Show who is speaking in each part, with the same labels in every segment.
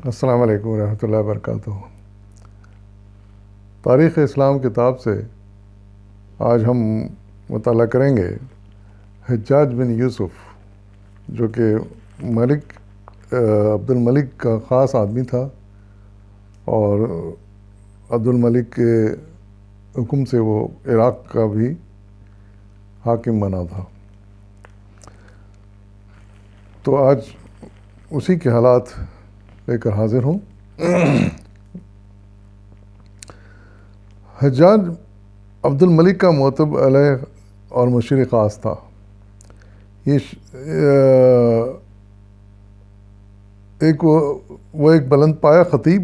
Speaker 1: السلام علیکم ورحمۃ اللہ وبرکاتہ۔ تاریخ اسلام کتاب سے آج ہم مطالعہ کریں گے حجاج بن یوسف، جو کہ ملک عبد الملک کا خاص آدمی تھا اور عبد الملک کے حکم سے وہ عراق کا بھی حاکم بنا تھا۔ تو آج اسی کے حالات لے کر حاضر ہوں۔ حجاج عبد الملک کا معتب علیہ اور مشیر خاص تھا۔ وہ ایک بلند پایہ خطیب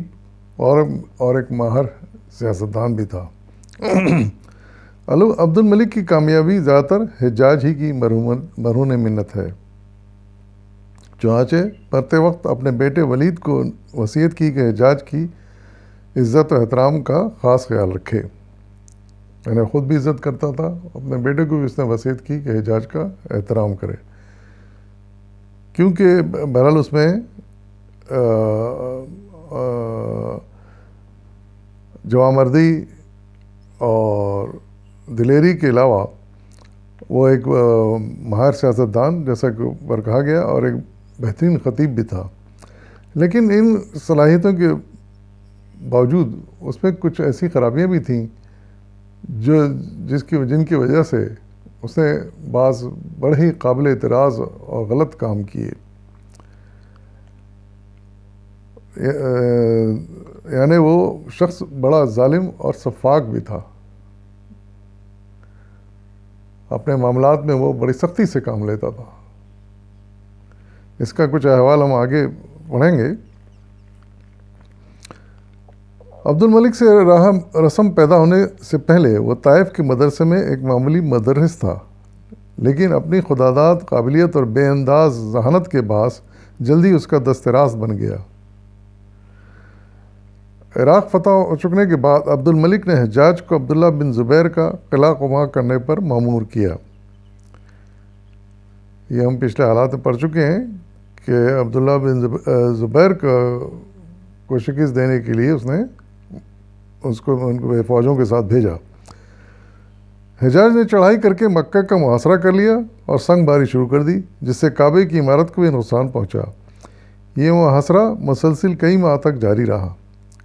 Speaker 1: اور ایک ماہر سیاستدان بھی تھا۔ عبد الملک کی کامیابی زیادہ تر حجاج ہی کی مرہون منت ہے۔ چنانچہ مرتے وقت اپنے بیٹے ولید کو وصیت کی کہ حجاج کی عزت و احترام کا خاص خیال رکھے۔ یعنی خود بھی عزت کرتا تھا، اپنے بیٹے کو بھی اس نے وصیت کی کہ حجاج کا احترام کرے، کیونکہ بہرحال اس میں جوانمردی اور دلیری کے علاوہ وہ ایک ماہر سیاستدان جیسا کہ اوپر کہا گیا اور ایک بہترین خطیب بھی تھا۔ لیکن ان صلاحیتوں کے باوجود اس میں کچھ ایسی خرابیاں بھی تھیں جن کی وجہ سے اس نے بعض بڑے ہی قابل اعتراض اور غلط کام کیے۔ یعنی وہ شخص بڑا ظالم اور سفاک بھی تھا۔ اپنے معاملات میں وہ بڑی سختی سے کام لیتا تھا۔ اس کا کچھ احوال ہم آگے پڑھیں گے۔ عبد الملک سے رسم پیدا ہونے سے پہلے وہ طائف کے مدرسے میں ایک معمولی مدرس تھا، لیکن اپنی خداداد، قابلیت اور بے انداز ذہانت کے باعث جلدی اس کا دست راست بن گیا۔ عراق فتح ہو چکنے کے بعد عبد الملک نے حجاج کو عبداللہ بن زبیر کا قلعہ قمع کرنے پر مأمور کیا۔ یہ ہم پچھلے حالات میں پڑھ چکے ہیں کہ عبداللہ بن زبیر کو شکست دینے کے لیے اس نے ان کو فوجوں کے ساتھ بھیجا۔ حجاج نے چڑھائی کر کے مکہ کا محاصرہ کر لیا اور سنگ باری شروع کر دی، جس سے کعبے کی عمارت کو بھی نقصان پہنچا۔ یہ محاصرہ مسلسل کئی ماہ تک جاری رہا۔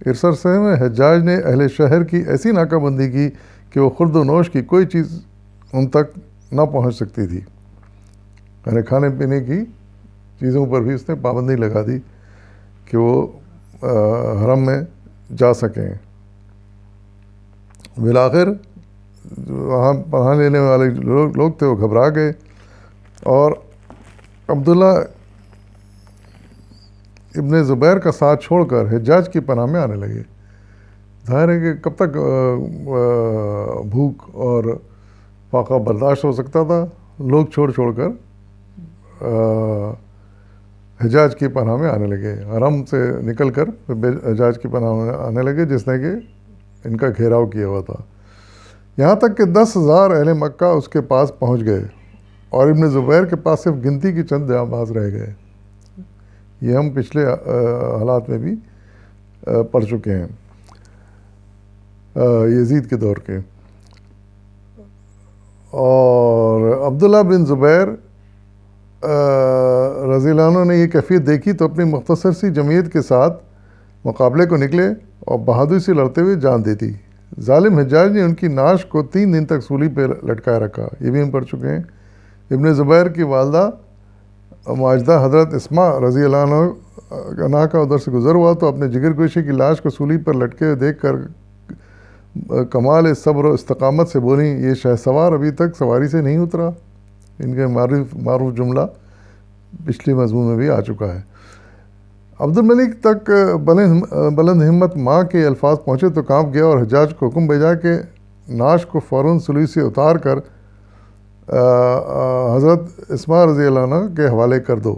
Speaker 1: اس عرصے میں حجاج نے اہل شہر کی ایسی ناکہ بندی کی کہ وہ خورد و نوش کی کوئی چیز ان تک نہ پہنچ سکتی تھی۔ یعنی کھانے پینے کی چیزوں پر بھی اس نے پابندی لگا دی کہ وہ حرم میں جا سکیں۔ بالآخر وہاں پناہ لینے والے لوگ تھے وہ گھبرا گئے اور عبداللہ ابن زبیر کا ساتھ چھوڑ کر حجاج کی پناہ میں آنے لگے۔ ظاہر ہے کہ کب تک بھوک اور فاقہ برداشت ہو سکتا تھا۔ لوگ چھوڑ کر حجاج کی پناہ میں آنے لگے، حرم سے نکل کر حجاج کی پناہ میں آنے لگے، جس نے کہ ان کا گھیراؤ کیا ہوا تھا۔ یہاں تک کہ 10,000 اہل مکہ اس کے پاس پہنچ گئے اور ابن زبیر کے پاس صرف گنتی کی چند جاں باز رہ گئے۔ یہ ہم پچھلے حالات میں بھی پڑھ چکے ہیں، یزید کے دور کے۔ اور عبداللہ بن زبیر رضی اللہ عنہ نے یہ کیفیت دیکھی تو اپنی مختصر سی جمعیت کے ساتھ مقابلے کو نکلے اور بہادری سے لڑتے ہوئے جان دے دی۔ ظالم حجاج نے ان کی نعش کو 3 دن تک سولی پہ لٹکائے رکھا۔ یہ بھی ہم پڑھ چکے ہیں۔ ابن زبیر کی والدہ ماجدہ حضرت اسماء رضی اللہ عنہ کا ادھر سے گزر ہوا تو اپنے جگر گوشے کی لاش کو سولی پر لٹکے ہوئے دیکھ کر کمال صبر و استقامت سے بولیں، یہ شہ سوار ابھی تک سواری سے نہیں اترا۔ ان کا معروف جملہ پچھلی مضمون میں بھی آ چکا ہے۔ عبد الملک تک بلند ہمت ماں کے الفاظ پہنچے تو کانپ گیا اور حجاج کو حکم بھیجا کہ نعش کو فوراً سولی سے اتار کر حضرت اسماء رضی اللہ عنہ کے حوالے کر دو۔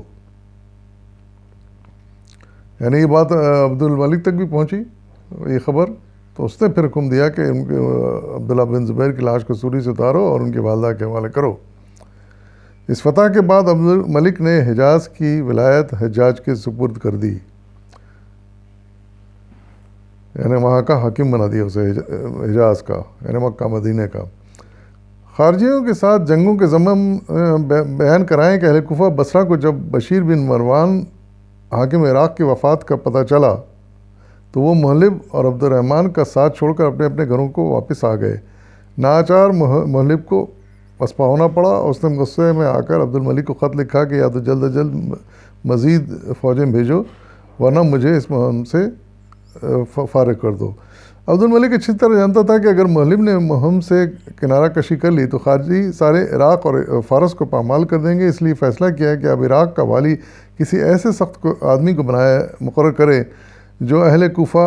Speaker 1: یعنی یہ بات عبد الملک تک بھی پہنچی یہ خبر، تو اس نے پھر حکم دیا کہ عبداللہ بن زبیر کی لاش کو سولی سے اتارو اور ان کی والدہ کے حوالے کرو۔ اس فتح کے بعد عبد الملک نے حجاز کی ولایت حجاج کے سپرد کر دی۔ یعنی وہاں کا حاکم بنا دیا اسے، حجاز کا، یعنی مکہ مدینہ کا۔ خارجیوں کے ساتھ جنگوں کے ضمن بیان کرائیں کہ اہل کوفہ بصرہ کو جب بشیر بن مروان حاکم عراق کی وفات کا پتہ چلا تو وہ محلب اور عبد الرحمن کا ساتھ چھوڑ کر اپنے اپنے گھروں کو واپس آ گئے۔ ناچار محلب کو پسپا ہونا پڑا، اس نے غصے میں آ کر عبد الملک کو خط لکھا کہ یا تو جلد از جلد مزید فوجیں بھیجو ورنہ مجھے اس مہم سے فارغ کر دو۔ عبد الملک اچھی طرح جانتا تھا کہ اگر محلب نے مہم سے کنارہ کشی کر لی تو خارجی سارے عراق اور فارس کو پامال کر دیں گے، اس لیے فیصلہ کیا کہ اب عراق کا والی کسی ایسے سخت آدمی کو مقرر کرے جو اہل کوفہ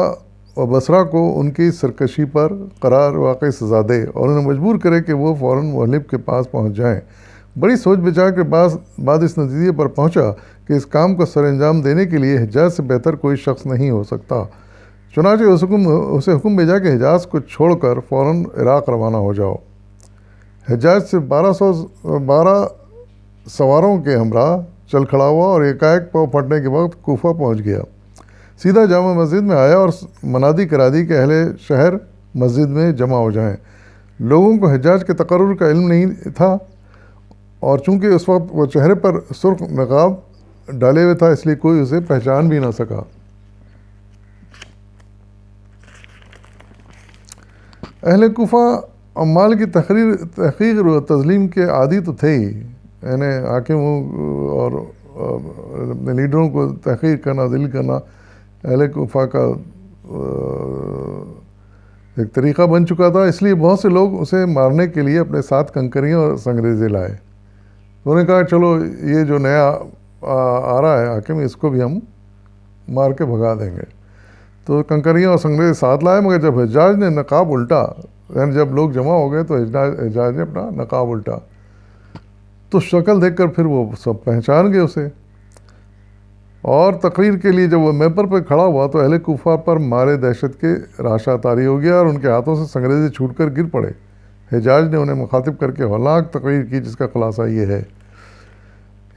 Speaker 1: اور بصرہ کو ان کی سرکشی پر قرار واقعی سزا دے اور انہیں مجبور کرے کہ وہ فوراً محلب کے پاس پہنچ جائیں۔ بڑی سوچ بچار کے بعد اس نتیجے پر پہنچا کہ اس کام کو سر انجام دینے کے لیے حجاز سے بہتر کوئی شخص نہیں ہو سکتا۔ چنانچہ اسے حکم بھیجا کہ حجاز کو چھوڑ کر فوراً عراق روانہ ہو جاؤ۔ حجاز سے 12 سواروں کے ہمراہ چل کھڑا ہوا اور ایک پاؤں پھٹنے کے وقت کوفہ پہنچ گیا۔ سیدھا جامع مسجد میں آیا اور منادی کرا دی کہ اہل شہر مسجد میں جمع ہو جائیں۔ لوگوں کو حجاج کے تقرر کا علم نہیں تھا اور چونکہ اس وقت وہ چہرے پر سرخ نقاب ڈالے ہوئے تھا اس لیے کوئی اسے پہچان بھی نہ سکا۔ اہل کوفہ عمال کی تحقیق و تظلیم کے عادی تو تھے ہی، یعنی حاکموں اور اپنے لیڈروں کو تحقیر کرنا، ذلیل کرنا اہل کوفہ کا ایک طریقہ بن چکا تھا، اس لیے بہت سے لوگ اسے مارنے کے لیے اپنے ساتھ کنکریاں اور سنگریزے لائے۔ انہوں نے کہا چلو یہ جو نیا آ رہا ہے حاکم اس کو بھی ہم مار کے بھگا دیں گے، تو کنکریاں اور سنگریزے ساتھ لائے، مگر جب حجاج نے نقاب الٹا، یعنی جب لوگ جمع ہو گئے تو حجاج نے اپنا نقاب الٹا تو شکل دیکھ کر پھر وہ سب پہچان گئے اسے، اور تقریر کے لیے جب وہ ممبر پہ کھڑا ہوا تو اہل کوفہ پر مارے دہشت کے راشا طاری ہو گیا اور ان کے ہاتھوں سے سنگریزے چھوٹ کر گر پڑے۔ حجاج نے انہیں مخاطب کر کے ہولناک تقریر کی جس کا خلاصہ یہ ہے،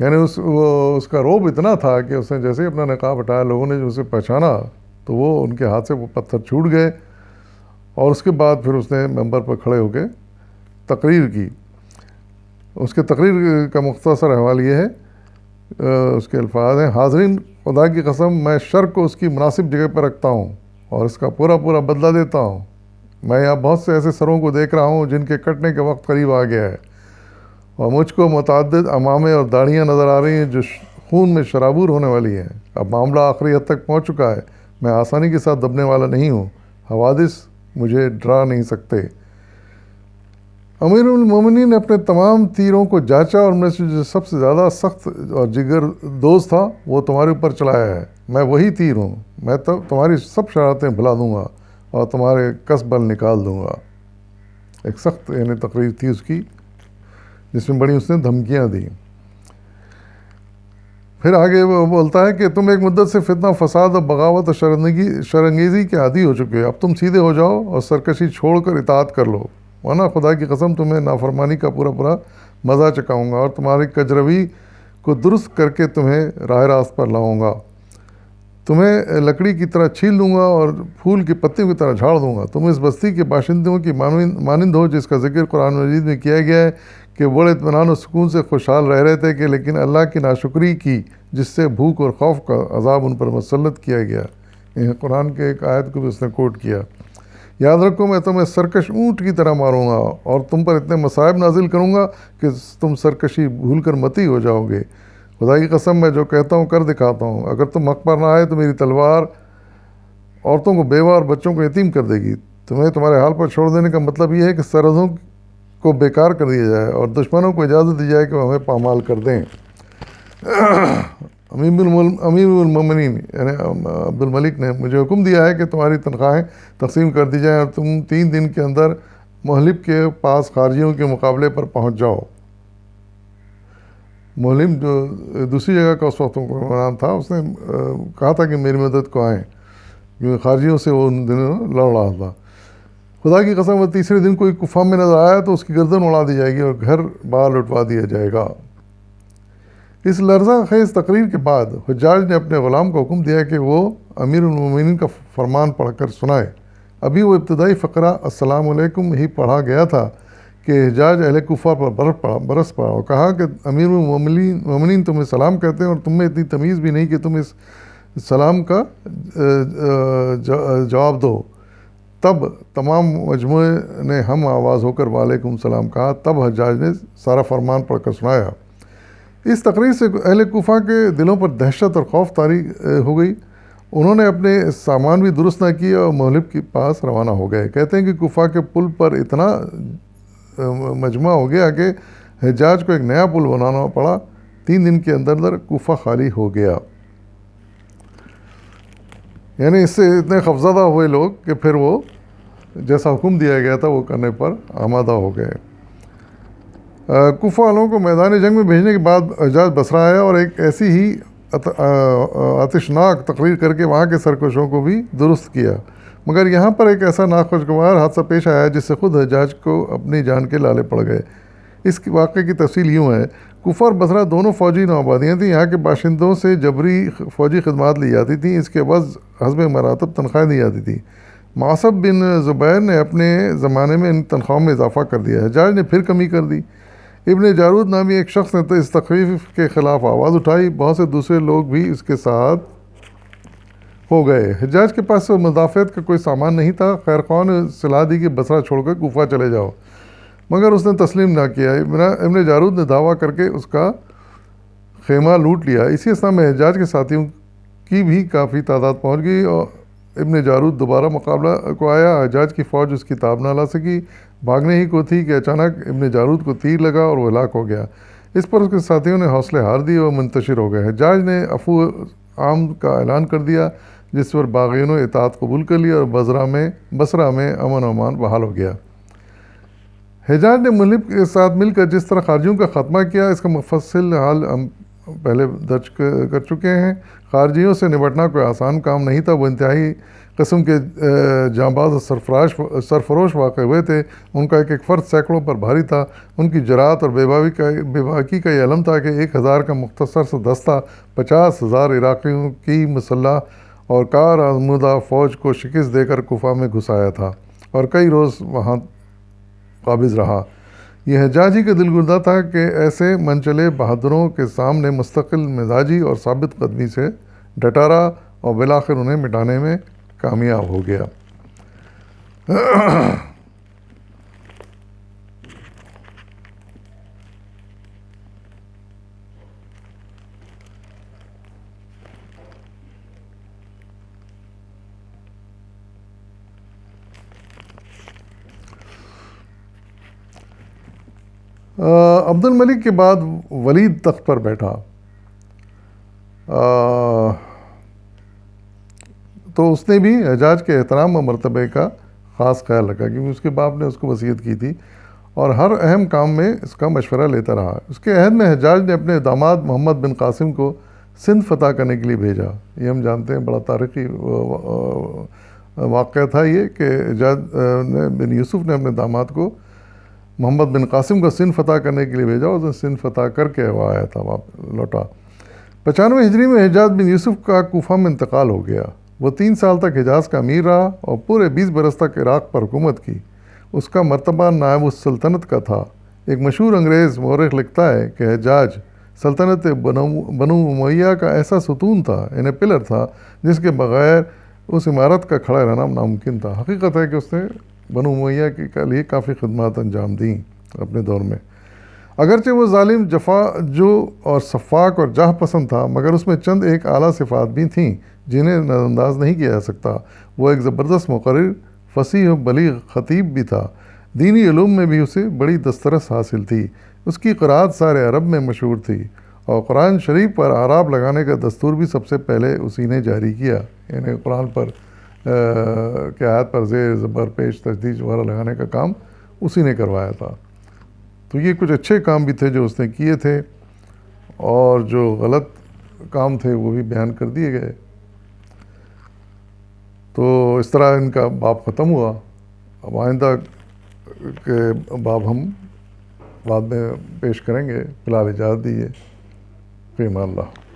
Speaker 1: یعنی اس کا روب اتنا تھا کہ اس نے جیسے ہی اپنا نقاب ہٹایا لوگوں نے جو اسے پہچانا تو وہ ان کے ہاتھ سے وہ پتھر چھوٹ گئے، اور اس کے بعد پھر اس نے ممبر پر کھڑے ہو کے تقریر کی۔ اس کے تقریر کا مختصر احوال یہ ہے، اس کے الفاظ ہیں: حاضرین، خدا کی قسم میں شر کو اس کی مناسب جگہ پر رکھتا ہوں اور اس کا پورا بدلہ دیتا ہوں۔ میں یہاں بہت سے ایسے سروں کو دیکھ رہا ہوں جن کے کٹنے کا وقت قریب آ گیا ہے، اور مجھ کو متعدد عمامے اور داڑھیاں نظر آ رہی ہیں جو خون میں شرابور ہونے والی ہیں۔ اب معاملہ آخری حد تک پہنچ چکا ہے، میں آسانی کے ساتھ دبنے والا نہیں ہوں، حوادث مجھے ڈرا نہیں سکتے۔ امیر المومنین نے اپنے تمام تیروں کو جانچا اور میں سے جو سب سے زیادہ سخت اور جگر دوست تھا وہ تمہارے اوپر چلایا ہے۔ میں وہی تیر ہوں، میں تمہاری سب شرارتیں بھلا دوں گا اور تمہارے کس بل نکال دوں گا۔ ایک سخت یعنی تقریر تھی اس کی جس میں بڑی اس نے دھمکیاں دیں۔ پھر آگے وہ بولتا ہے کہ تم ایک مدت سے فتنہ فساد اور بغاوت اور شرانگیزی کے عادی ہو چکے ہو، اب تم سیدھے ہو جاؤ اور سرکشی چھوڑ کر اطاعت کر لو، ورنہ خدا کی قسم تمہیں نافرمانی کا پورا مزہ چکاؤں گا اور تمہاری کجروی کو درست کر کے تمہیں راہ راست پر لاؤں گا، تمہیں لکڑی کی طرح چھیل دوں گا اور پھول کی پتیوں کی طرح جھاڑ دوں گا۔ تم اس بستی کے باشندوں کی مانند ہو جس کا ذکر قرآن مجید میں کیا گیا ہے کہ بڑے اطمینان و سکون سے خوشحال رہ رہے تھے کہ لیکن اللہ کی ناشکری کی جس سے بھوک اور خوف کا عذاب ان پر مسلط کیا گیا۔ قرآن کے ایک آیت کو بھی اس نے کوٹ کیا۔ یاد رکھو میں تمہیں سرکش اونٹ کی طرح ماروں گا اور تم پر اتنے مصائب نازل کروں گا کہ تم سرکشی بھول کر متی ہو جاؤ گے۔ خدا کی قسم میں جو کہتا ہوں کر دکھاتا ہوں، اگر تم حق پر نہ آئے تو میری تلوار عورتوں کو بیوہ اور بچوں کو یتیم کر دے گی۔ تمہیں تمہارے حال پر چھوڑ دینے کا مطلب یہ ہے کہ سرحدوں کو بیکار کر دیا جائے اور دشمنوں کو اجازت دی جائے کہ وہ ہمیں پامال کر دیں۔ امیر المومنین یعنی عبد الملک نے مجھے حکم دیا ہے کہ تمہاری تنخواہیں تقسیم کر دی جائیں اور تم 3 دن کے اندر محلب کے پاس خارجیوں کے مقابلے پر پہنچ جاؤ۔ محلب جو دوسری جگہ کا اس وقت حکمران تھا اس نے کہا تھا کہ میری مدد کو آئیں، کیونکہ خارجیوں سے وہ ان دنوں لڑ رہا تھا۔ خدا کی قسم وہ تیسرے دن کوئی کفام میں نظر آیا تو اس کی گردن اڑا دی جائے گی اور گھر بار لٹوا دیا جائے گا۔ اس لرزہ خیز تقریر کے بعد حجاج نے اپنے غلام کو حکم دیا کہ وہ امیر المومنین کا فرمان پڑھ کر سنائے۔ ابھی وہ ابتدائی فقرہ السلام علیکم ہی پڑھا گیا تھا کہ حجاج اہل کوفہ پر برس پڑا اور کہا کہ امیر المومنین تمہیں سلام کہتے ہیں اور تم میں اتنی تمیز بھی نہیں کہ تم اس سلام کا جواب دو۔ تب تمام مجموعے نے ہم آواز ہو کر وعلیکم السلام کہا۔ تب حجاج نے سارا فرمان پڑھ کر سنایا۔ اس تقریر سے اہل کوفہ کے دلوں پر دہشت اور خوف طاری ہو گئی۔ انہوں نے اپنے سامان بھی درست نہ کیے اور مہلب کے پاس روانہ ہو گئے۔ کہتے ہیں کہ کوفہ کے پل پر اتنا مجمع ہو گیا کہ حجاج کو ایک نیا پل بنانا پڑا۔ 3 دن کے اندر کوفہ خالی ہو گیا۔ یعنی اس سے اتنے خوفزدہ ہوئے لوگ کہ پھر وہ جیسا حکم دیا گیا تھا وہ کرنے پر آمادہ ہو گئے۔ کوفہ والوں کو میدان جنگ میں بھیجنے کے بعد حجاج بصرہ آیا اور ایک ایسی ہی آتشناک تقریر کر کے وہاں کے سرکشوں کو بھی درست کیا، مگر یہاں پر ایک ایسا ناخوشگوار حادثہ پیش آیا جس سے خود حجاج کو اپنی جان کے لالے پڑ گئے۔ اس واقعے کی تفصیل یوں ہے۔ کوفہ اور بصرہ دونوں فوجی نوآبادیاں تھیں۔ یہاں کے باشندوں سے جبری فوجی خدمات لی جاتی تھیں، اس کے عوض حسب مراتب تنخواہیں دی جاتی تھیں۔ معصب بن زبیر نے اپنے زمانے میں ان تنخواہوں میں اضافہ کر دیا۔ حجاج نے پھر کمی کر دی۔ ابن جارود نامی ایک شخص نے تو اس تخفیف کے خلاف آواز اٹھائی، بہت سے دوسرے لوگ بھی اس کے ساتھ ہو گئے۔ حجاج کے پاس مدافعت کا کوئی سامان نہیں تھا۔ خیر خواہ نے صلاح دی کہ بصرہ چھوڑ کر کوفہ چلے جاؤ، مگر اس نے تسلیم نہ کیا۔ ابن جارود نے دعویٰ کر کے اس کا خیمہ لوٹ لیا۔ اسی اثنا میں حجاج کے ساتھیوں کی بھی کافی تعداد پہنچ گئی اور ابن جارود دوبارہ مقابلہ کو آیا۔ حجاج کی فوج اس کی تاب نہ لا سکی، بھاگنے ہی کو تھی کہ اچانک ابن جارود کو تیر لگا اور وہ ہلاک ہو گیا۔ اس پر اس کے ساتھیوں نے حوصلے ہار دی اور منتشر ہو گئے۔ حجاج نے عفو عام کا اعلان کر دیا، جس پر باغیوں نے اطاعت قبول کر لی اور بصرہ میں امن و امان بحال ہو گیا۔ حجاج نے مہلب کے ساتھ مل کر جس طرح خارجیوں کا خاتمہ کیا، اس کا مفصل حال ہم پہلے درج کر چکے ہیں۔ خارجیوں سے نمٹنا کوئی آسان کام نہیں تھا۔ وہ انتہائی قسم کے جانباز اور سرفروش واقع ہوئے تھے۔ ان کا ایک فرد سینکڑوں پر بھاری تھا۔ ان کی جرأت اور بے باکی کا یہ علم تھا کہ 1000 کا مختصر سا دستہ 50,000 عراقیوں کی مسلح اور کار آزمودہ فوج کو شکست دے کر کوفہ میں گھس آیا تھا اور کئی روز وہاں قابض رہا۔ یہ حجاج ہی کا دل گردہ تھا کہ ایسے منچلے بہادروں کے سامنے مستقل مزاجی اور ثابت قدمی سے ڈٹا رہا اور بالآخر انہیں مٹانے میں کامیاب ہو گیا۔ عبد الملک کے بعد ولید تخت پر بیٹھا تو اس نے بھی حجاج کے احترام و مرتبے کا خاص خیال رکھا، کیونکہ اس کے باپ نے اس کو وصیت کی تھی اور ہر اہم کام میں اس کا مشورہ لیتا رہا۔ اس کے عہد میں حجاج نے اپنے داماد محمد بن قاسم کو سندھ فتح کرنے کے لیے بھیجا۔ یہ ہم جانتے ہیں، بڑا تاریخی واقعہ تھا یہ کہ حجاج بن یوسف نے اپنے داماد کو محمد بن قاسم کو سندھ فتح کرنے کے لیے بھیجا اور اسے سندھ فتح کر کے وہ آیا تھا، لوٹا۔ 95 ہجری میں حجاج بن یوسف کا کوفہ میں انتقال ہو گیا۔ وہ 3 سال تک حجاز کا امیر رہا اور پورے 20 برس تک عراق پر حکومت کی۔ اس کا مرتبہ نائب السلطنت کا تھا۔ ایک مشہور انگریز مورخ لکھتا ہے کہ حجاج سلطنت بنو امیہ کا ایسا ستون تھا، یعنی پلر تھا، جس کے بغیر اس عمارت کا کھڑا رہنا ناممکن تھا۔ حقیقت ہے کہ اس نے بنو امیہ کے لیے کافی خدمات انجام دیں اپنے دور میں۔ اگرچہ وہ ظالم، جفاجو اور سفاک اور جاہ پسند تھا، مگر اس میں چند ایک اعلیٰ صفات بھی تھیں جنہیں نظر انداز نہیں کیا جا سکتا۔ وہ ایک زبردست مقرر، فصیح و بلیغ خطیب بھی تھا۔ دینی علوم میں بھی اسے بڑی دسترس حاصل تھی۔ اس کی قرأت سارے عرب میں مشہور تھی اور قرآن شریف پر اعراب لگانے کا دستور بھی سب سے پہلے اسی نے جاری کیا، یعنی قرآن پر کہ آیت پر زیر زبر پیش تشدید وغیرہ لگانے کا کام اسی نے کروایا تھا۔ تو یہ کچھ اچھے کام بھی تھے جو اس نے کیے تھے اور جو غلط کام تھے وہ بھی بیان کر دیے گئے۔ تو اس طرح ان کا باب ختم ہوا۔ اب آئندہ کے باب ہم بعد میں پیش کریں گے۔ فی الحال اجازت دیجیے۔ فی امان اللہ.